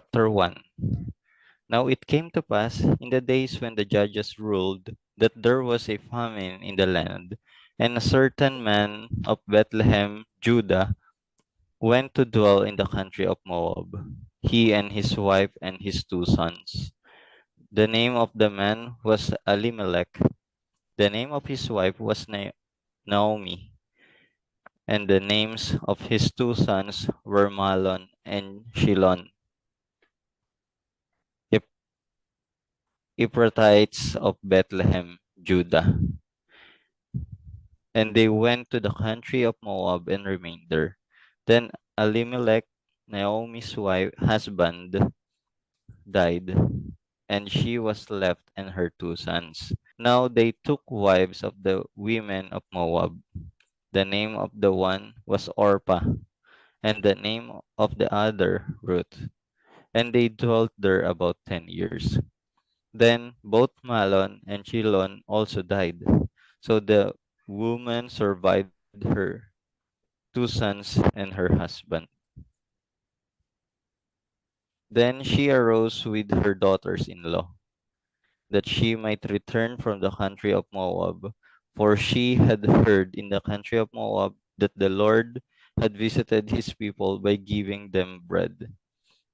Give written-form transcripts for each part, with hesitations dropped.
Chapter 1. Now it came to pass in the days when the judges ruled that there was a famine in the land, and a certain man of Bethlehem, Judah, went to dwell in the country of Moab, he and his wife and his 2 sons. The name of the man was Elimelech. The name of his wife was Naomi, and the names of his 2 sons were Mahlon and Chilion, Ep- Ephrathites of Bethlehem, Judah. And they went to the country of Moab and remained there. Then Elimelech, Naomi's husband, died, and she was left and her 2 sons. Now they took wives of the women of Moab. The name of the one was Orpah, and the name of the other Ruth. And they dwelt there about 10 years. Then both Mahlon and Chilion also died. So the woman survived her 2 sons and her husband. Then she arose with her daughters in law, that she might return from the country of Moab, for she had heard in the country of Moab that the Lord had visited his people by giving them bread.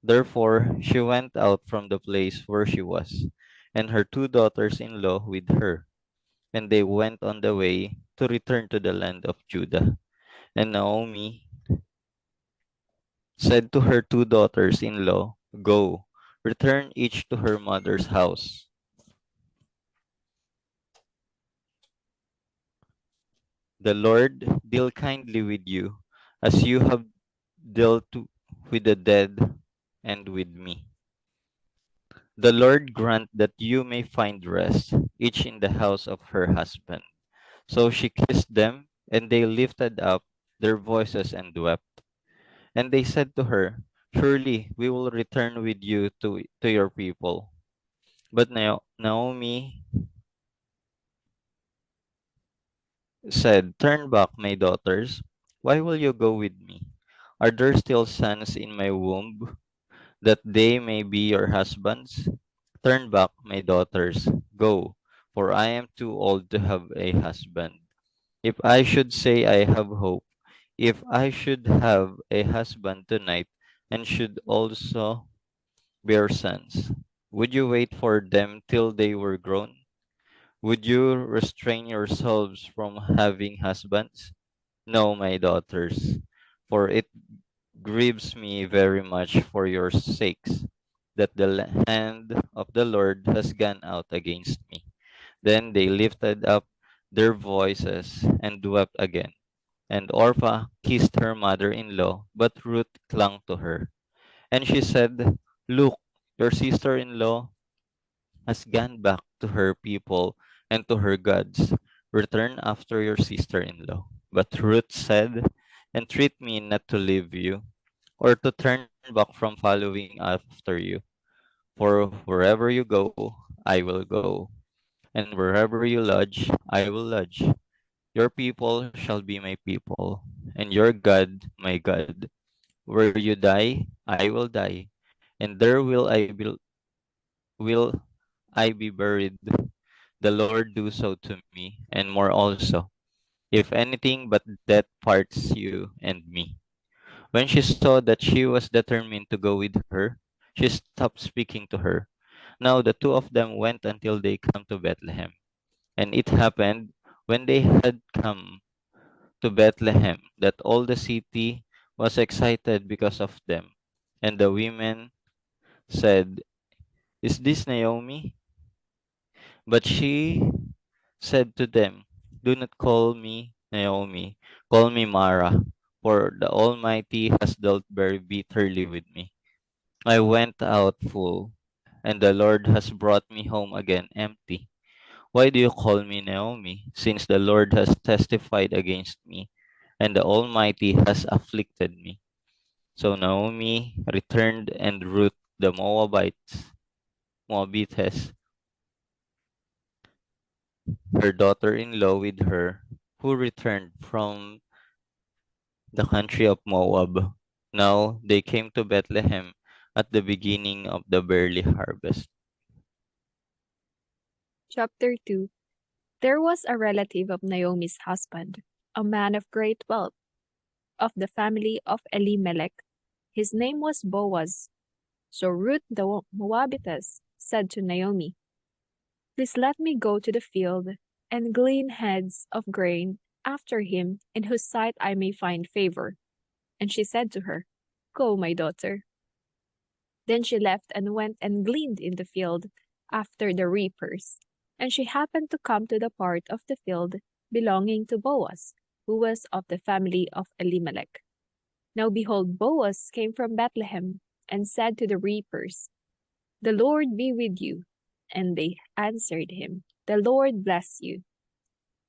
Therefore she went out from the place where she was, and her 2 daughters in law with her, and they went on the way to return to the land of Judah. And Naomi said to her 2 daughters in law, Go, return each to her mother's house. The Lord deal kindly with you, as you have with the dead and with me. The Lord grant that you may find rest, each in the house of her husband. So she kissed them, and they lifted up their voices and wept. And they said to her, Surely we will return with you to your people. But Naomi said, Turn back, my daughters. Why will you go with me? Are there still sons in my womb, that they may be your husbands? Turn back, my daughters. Go, for I am too old to have a husband. If I should say I have hope, if I should have a husband tonight, and should also bear sons, would you wait for them till they were grown? Would you restrain yourselves from having husbands? No, my daughters, for it grieves me very much for your sakes that the hand of the Lord has gone out against me. Then they lifted up their voices and wept again. And Orpah kissed her mother in law, but Ruth clung to her. And she said, Look, your sister in law has gone back to her people and to her gods. Return after your sister in law. But Ruth said, Entreat me not to leave you, or to turn back from following after you. For wherever you go, I will go, and wherever you lodge, I will lodge. Your people shall be my people, and your God my God. Where you die, I will die, and there will I be buried. The Lord do so to me, and more also, if anything but death parts you and me. When she saw that she was determined to go with her, she stopped speaking to her. Now the two of them went until they come to Bethlehem. And it happened, when they had come to Bethlehem, that all the city was excited because of them. And the women said, Is this Naomi? But she said to them, Do not call me Naomi, call me Mara, for the Almighty has dealt very bitterly with me. I went out full, and the Lord has brought me home again empty. Why do you call me Naomi, since the Lord has testified against me, and the Almighty has afflicted me? So Naomi returned, and Ruth the Moabitess, her daughter-in-law with her, who returned from the country of Moab. Now they came to Bethlehem, at the beginning of the barley harvest. Chapter 2. There was a relative of Naomi's husband, a man of great wealth, of the family of Elimelech. His name was Boaz. So Ruth the Moabitess said to Naomi, "Please let me go to the field and glean heads of grain after him, in whose sight I may find favor." And she said to her, "Go, my daughter." Then she left and went and gleaned in the field after the reapers. And she happened to come to the part of the field belonging to Boaz, who was of the family of Elimelech. Now behold, Boaz came from Bethlehem and said to the reapers, "The Lord be with you." And they answered him, "The Lord bless you."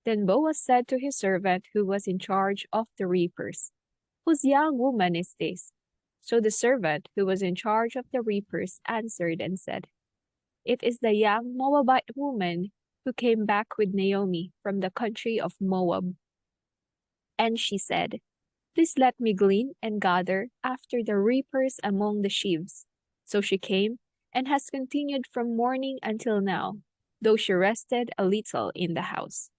Then Boaz said to his servant who was in charge of the reapers, "Whose young woman is this?" So the servant who was in charge of the reapers answered and said, "It is the young Moabite woman who came back with Naomi from the country of Moab." And she said, "Please let me glean and gather after the reapers among the sheaves." So she came and has continued from morning until now, though she rested a little in the house.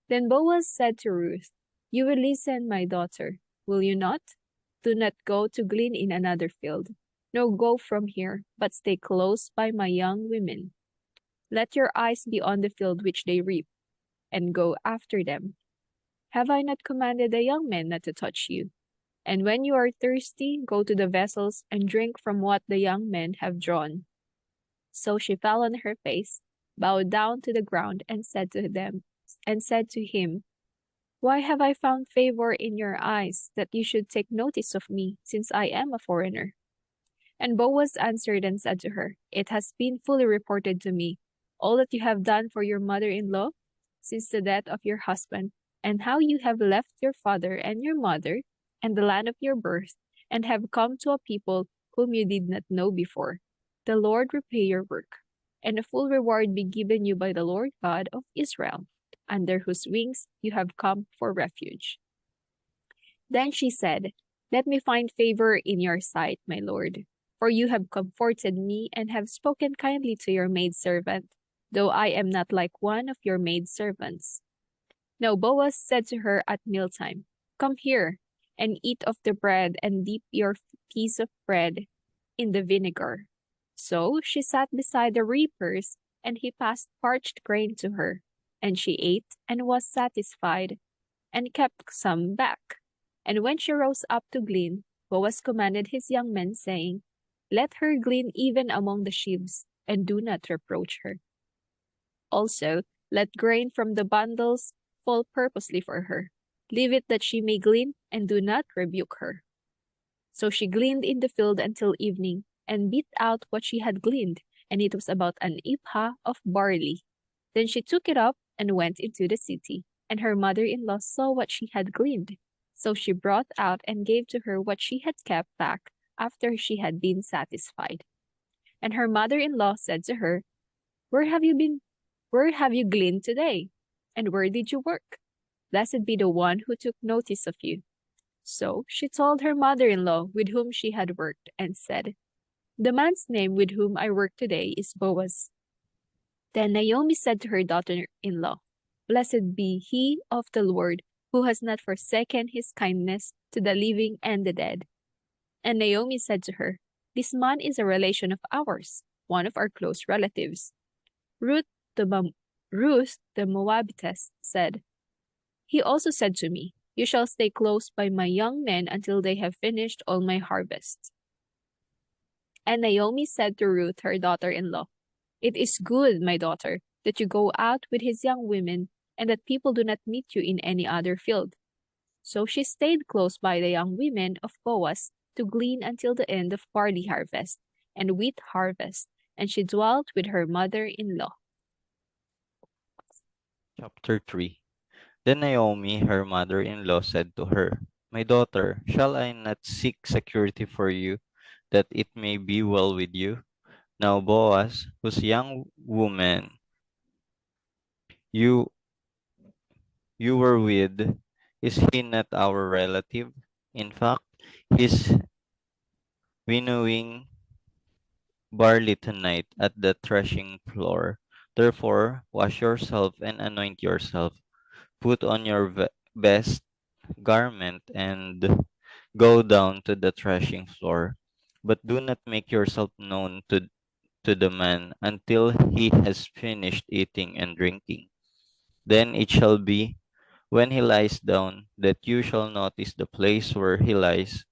Then Boaz said to Ruth, "You will listen, my daughter, will you not? Do not go to glean in another field, nor go from here, but stay close by my young women. Let your eyes be on the field which they reap, and go after them. Have I not commanded the young men not to touch you? And when you are thirsty, go to the vessels and drink from what the young men have drawn." So she fell on her face, bowed down to the ground, and said to him, "Why have I found favor in your eyes, that you should take notice of me, since I am a foreigner?" And Boaz answered and said to her, "It has been fully reported to me, all that you have done for your mother-in-law since the death of your husband, and how you have left your father and your mother and the land of your birth, and have come to a people whom you did not know before. The Lord repay your work, and a full reward be given you by the Lord God of Israel, under whose wings you have come for refuge." Then she said, "Let me find favor in your sight, my lord, for you have comforted me and have spoken kindly to your maidservant, though I am not like one of your maidservants." Now Boaz said to her at mealtime, "Come here and eat of the bread, and dip your piece of bread in the vinegar." So she sat beside the reapers, and he passed parched grain to her, and she ate and was satisfied, and kept some back. And when she rose up to glean, Boaz commanded his young men, saying, "Let her glean even among the sheaves, and do not reproach her. Also, let grain from the bundles fall purposely for her. Leave it that she may glean, and do not rebuke her." So she gleaned in the field until evening, and beat out what she had gleaned, and it was about an ephah of barley. Then she took it up and went into the city, and her mother-in-law saw what she had gleaned. So she brought out and gave to her what she had kept back after she had been satisfied. And her mother-in-law said to her, "Where have you been? Where have you gleaned today? And where did you work? Blessed be the one who took notice of you." So she told her mother-in-law with whom she had worked, and said, "The man's name with whom I work today is Boaz." Then Naomi said to her daughter-in-law, "Blessed be he of the Lord, who has not forsaken his kindness to the living and the dead." And Naomi said to her, "This man is a relation of ours, one of our close relatives." Ruth the Moabitess said, "He also said to me, 'You shall stay close by my young men until they have finished all my harvest.'" And Naomi said to Ruth, her daughter-in-law, "It is good, my daughter, that you go out with his young women, and that people do not meet you in any other field." So she stayed close by the young women of Boaz to glean until the end of barley harvest and wheat harvest, and she dwelt with her mother-in-law. Chapter 3. Then Naomi, her mother-in-law, said to her, "My daughter, shall I not seek security for you, that it may be well with you? Now Boaz, whose young woman you you were with, is he not our relative? In fact, his winnowing barley tonight at the threshing floor. Therefore, wash yourself and anoint yourself. Put on your best garment and go down to the threshing floor. But do not make yourself known to the man until he has finished eating and drinking. Then it shall be, when he lies down, that you shall notice the place where he lies,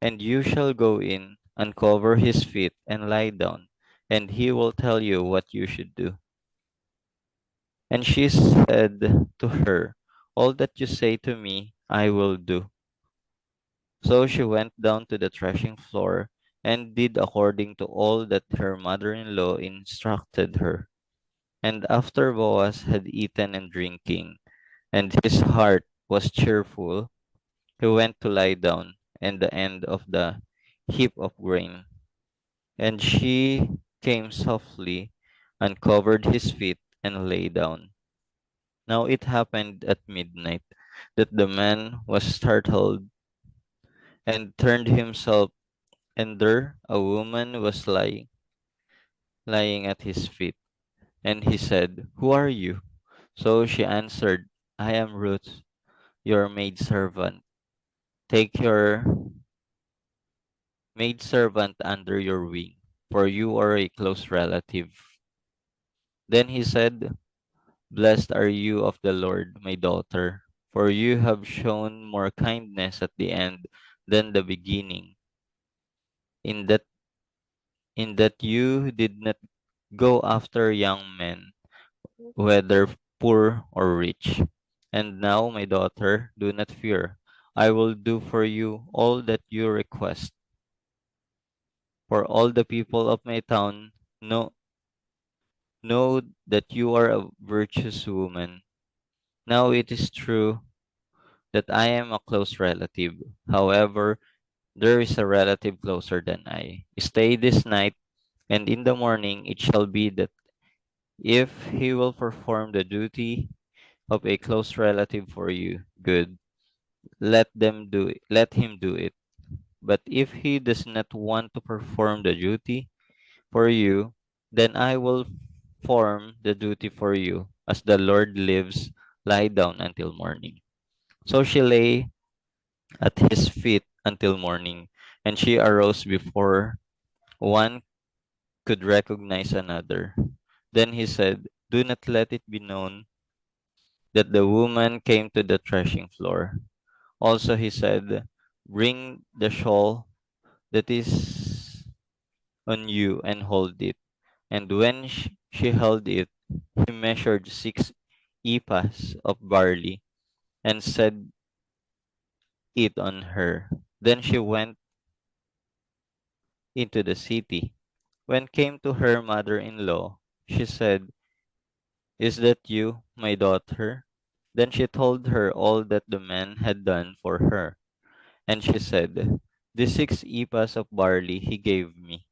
and you shall go in, uncover his feet, and lie down, and he will tell you what you should do. And she said to her, all that you say to me, I will do. So she went down to the threshing floor and did according to all that her mother in law instructed her. And after Boaz had eaten and drinking, and his heart was cheerful, he went to lie down at the end of the heap of grain. And she came softly, uncovered his feet, and lay down. Now it happened at midnight that the man was startled and turned himself, and there a woman was lying at his feet. And he said, who are you? So she answered, I am Ruth, your maidservant. Take your maidservant under your wing, for you are a close relative. Then he said, blessed are you of the Lord, my daughter, for you have shown more kindness at the end than the beginning, in that you did not go after young men, whether poor or rich. And now, my daughter, do not fear. I will do for you all that you request. For all the people of my town know know that you are a virtuous woman. Now it is true that I am a close relative. However, there is a relative closer than I. Stay this night, and in the morning it shall be that if he will perform the duty of a close relative for you, good. Let him do it. But if he does not want to perform the duty for you, then I will form the duty for you. As the Lord lives, lie down until morning. So she lay at his feet until morning, and she arose before one could recognize another. Then he said, do not let it be known that the woman came to the threshing floor. Also he said, bring the shawl that is on you and hold it. And when she held it, he measured 6 ephahs of barley and set it on her. Then she went into the city. When came to her mother-in-law, she said, is that you, my daughter? Then she told her all that the man had done for her. And she said, the 6 ephahs of barley he gave me.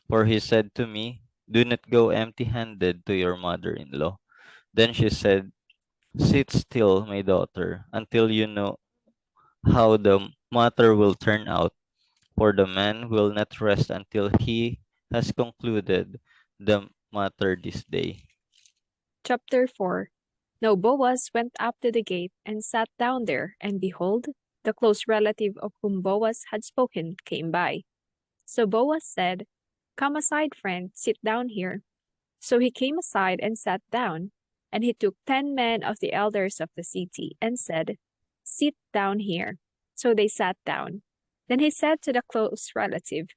For he said to me, do not go empty-handed to your mother-in-law. Then she said, sit still, my daughter, until you know how the matter will turn out, for the man will not rest until he has concluded the matter this day. Chapter 4. Now Boaz went up to the gate and sat down there, and behold, the close relative of whom Boaz had spoken came by. So Boaz said, come aside, friend, sit down here. So he came aside and sat down. And he took 10 men of the elders of the city and said, sit down here. So they sat down. Then he said to the close relative,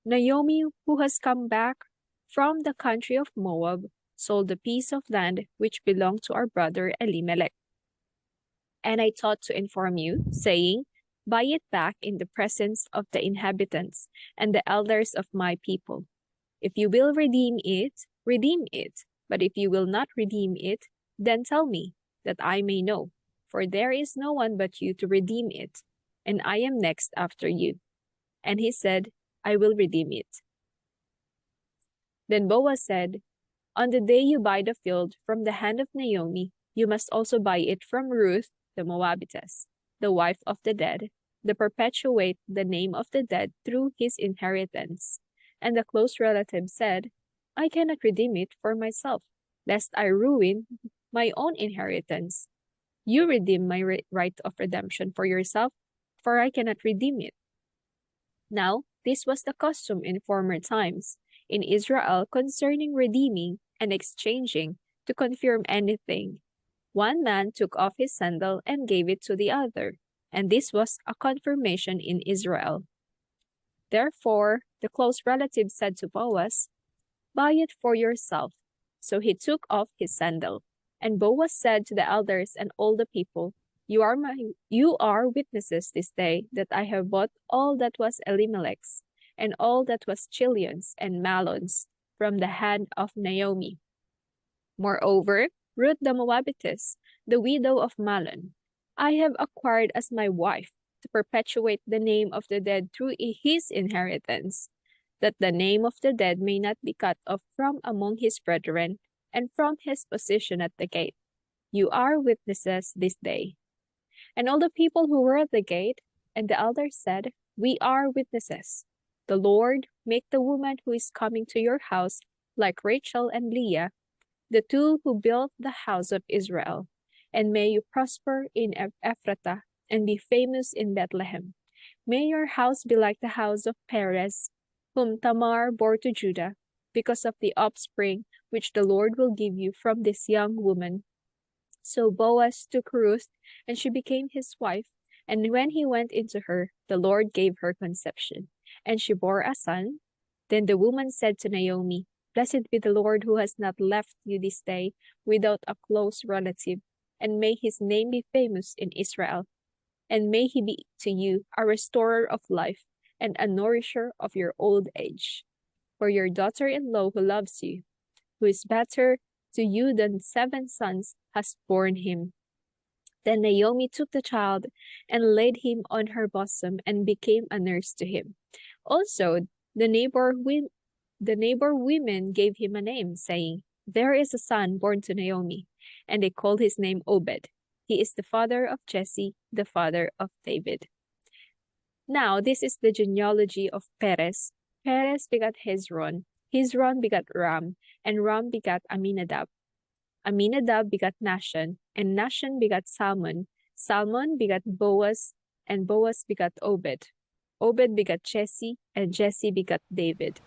Naomi, who has come back from the country of Moab, sold a piece of land which belonged to our brother Elimelech. And I thought to inform you, saying, buy it back in the presence of the inhabitants and the elders of my people. If you will redeem it, redeem it. But if you will not redeem it, then tell me, that I may know. For there is no one but you to redeem it, and I am next after you. And he said, I will redeem it. Then Boaz said, on the day you buy the field from the hand of Naomi, you must also buy it from Ruth the Moabitess, the wife of the dead, to perpetuate the name of the dead through his inheritance. And the close relative said, I cannot redeem it for myself, lest I ruin my own inheritance. You redeem my right of redemption for yourself, for I cannot redeem it. Now, this was the custom in former times in Israel concerning redeeming and exchanging to confirm anything. One man took off his sandal and gave it to the other, and this was a confirmation in Israel. Therefore, the close relative said to Boaz, buy it for yourself. So he took off his sandal. And Boaz said to the elders and all the people, you are witnesses this day that I have bought all that was Elimelech's, and all that was Chilion's and Malon's from the hand of Naomi. Moreover, Ruth the Moabitess, the widow of Malon, I have acquired as my wife to perpetuate the name of the dead through his inheritance, that the name of the dead may not be cut off from among his brethren and from his position at the gate. You are witnesses this day. And all the people who were at the gate and the elders said, we are witnesses. The Lord make the woman who is coming to your house like Rachel and Leah, the two who built the house of Israel. And may you prosper in Ephrathah and be famous in Bethlehem. May your house be like the house of Perez, whom Tamar bore to Judah, because of the offspring which the Lord will give you from this young woman. So Boaz took Ruth, and she became his wife. And when he went into her, the Lord gave her conception, and she bore a son. Then the woman said to Naomi, blessed be the Lord who has not left you this day without a close relative, and may his name be famous in Israel. And may he be to you a restorer of life and a nourisher of your old age. For your daughter-in-law who loves you, who is better to you than 7 sons, has borne him. Then Naomi took the child and laid him on her bosom and became a nurse to him. Also, the neighbor women gave him a name, saying, there is a son born to Naomi, and they called his name Obed. He is the father of Jesse, the father of David. Now, this is the genealogy of Perez. Perez begat Hezron, Hezron begat Ram, and Ram begat Aminadab. Aminadab begat Nahshon, and Nahshon begat Salmon. Salmon begat Boaz, and Boaz begat Obed. Obed begat Jesse, and Jesse begat David.